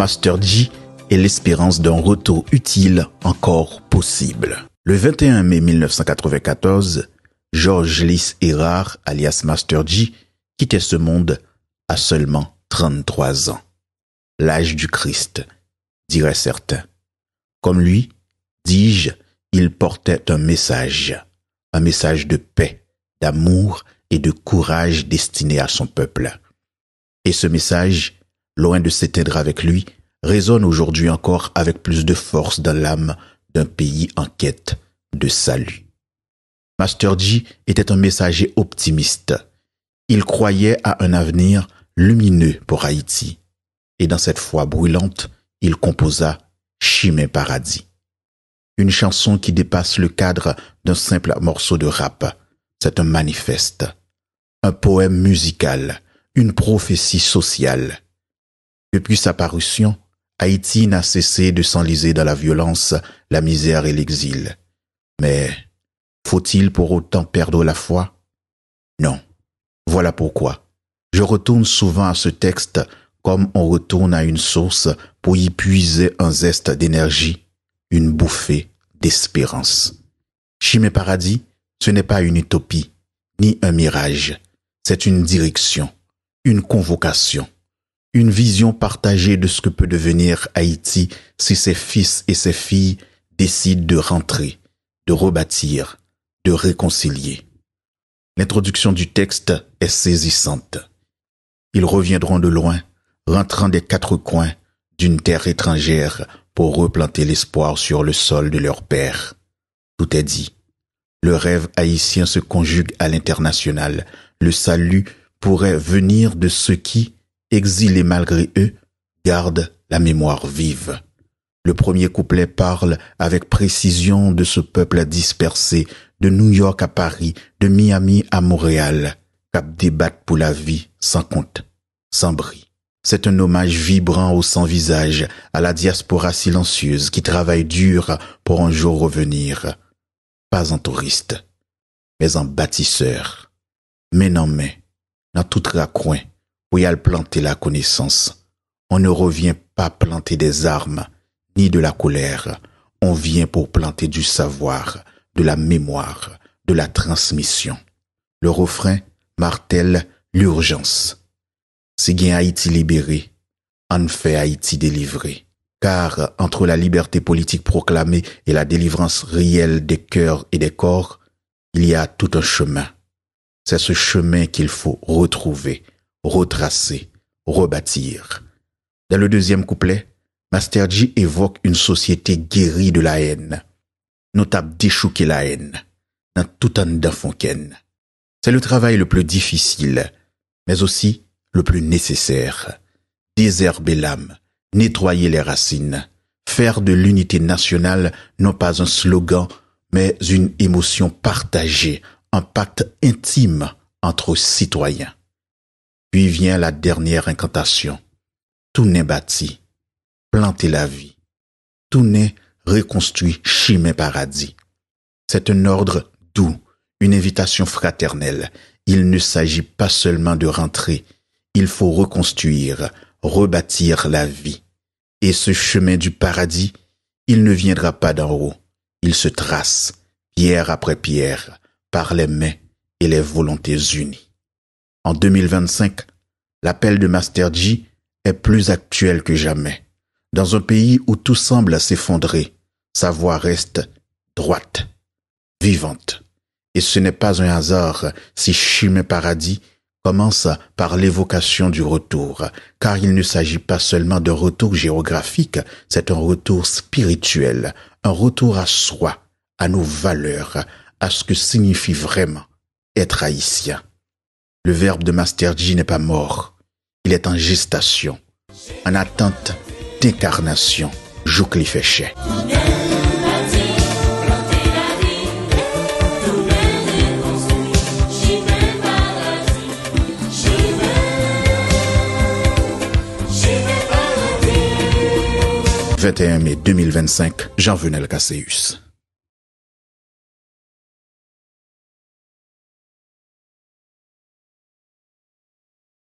Master J et l'espérance d'un retour utile encore possible. Le 21 mai 1994, Georges Lys Erard, alias Master J, quittait ce monde à seulement 33 ans. L'âge du Christ, diraient certains. Comme lui, dis-je, il portait un message de paix, d'amour et de courage destiné à son peuple. Et ce message, loin de s'éteindre avec lui, résonne aujourd'hui encore avec plus de force dans l'âme d'un pays en quête de salut. Master J était un messager optimiste. Il croyait à un avenir lumineux pour Haïti. Et dans cette foi brûlante, il composa Chimay Paradis. Une chanson qui dépasse le cadre d'un simple morceau de rap. C'est un manifeste, un poème musical, une prophétie sociale. Depuis sa parution, Haïti n'a cessé de s'enliser dans la violence, la misère et l'exil. Mais faut-il pour autant perdre la foi? Non. Voilà pourquoi je retourne souvent à ce texte comme on retourne à une source pour y puiser un zeste d'énergie, une bouffée d'espérance. Chimay Paradis, ce n'est pas une utopie, ni un mirage. C'est une direction, une convocation, une vision partagée de ce que peut devenir Haïti si ses fils et ses filles décident de rentrer, de rebâtir, de réconcilier. L'introduction du texte est saisissante. Ils reviendront de loin, rentrant des quatre coins d'une terre étrangère pour replanter l'espoir sur le sol de leur père. Tout est dit. Le rêve haïtien se conjugue à l'international. Le salut pourrait venir de ceux qui, exilés malgré eux, gardent la mémoire vive. Le premier couplet parle avec précision de ce peuple dispersé, de New York à Paris, de Miami à Montréal, cap débattent pour la vie sans compte, sans bris. C'est un hommage vibrant au sans-visage, à la diaspora silencieuse qui travaille dur pour un jour revenir. Pas en touriste, mais en bâtisseur. Main en main, dans tout raccoin, pour y aller planter la connaissance. On ne revient pas planter des armes, ni de la colère. On vient pour planter du savoir, de la mémoire, de la transmission. Le refrain martèle l'urgence. Si gain Haïti libéré, en fait Haïti délivré. Car entre la liberté politique proclamée et la délivrance réelle des cœurs et des corps, il y a tout un chemin. C'est ce chemin qu'il faut retrouver, retracer, rebâtir. Dans le deuxième couplet, Master J évoque une société guérie de la haine. Notable déchouquer la haine, dans tout un d'enfonken. C'est le travail le plus difficile, mais aussi le plus nécessaire. Désherber l'âme, nettoyer les racines, faire de l'unité nationale non pas un slogan, mais une émotion partagée, un pacte intime entre citoyens. Puis vient la dernière incantation. Tout n'est bâti, planter la vie. Tout n'est reconstruit Chimay Paradis. C'est un ordre doux, une invitation fraternelle. Il ne s'agit pas seulement de rentrer, il faut reconstruire, rebâtir la vie. Et ce chemin du paradis, il ne viendra pas d'en haut. Il se trace, pierre après pierre, par les mains et les volontés unies. En 2025, l'appel de Master J est plus actuel que jamais. Dans un pays où tout semble s'effondrer, sa voix reste droite, vivante. Et ce n'est pas un hasard si Chimay Paradis commence par l'évocation du retour, car il ne s'agit pas seulement d'un retour géographique, c'est un retour spirituel, un retour à soi, à nos valeurs, à ce que signifie vraiment être haïtien. Le verbe de Master J n'est pas mort, il est en gestation, en attente d'incarnation. Joukli Féché. 21 mai 2025, Jean-Venel Casséus.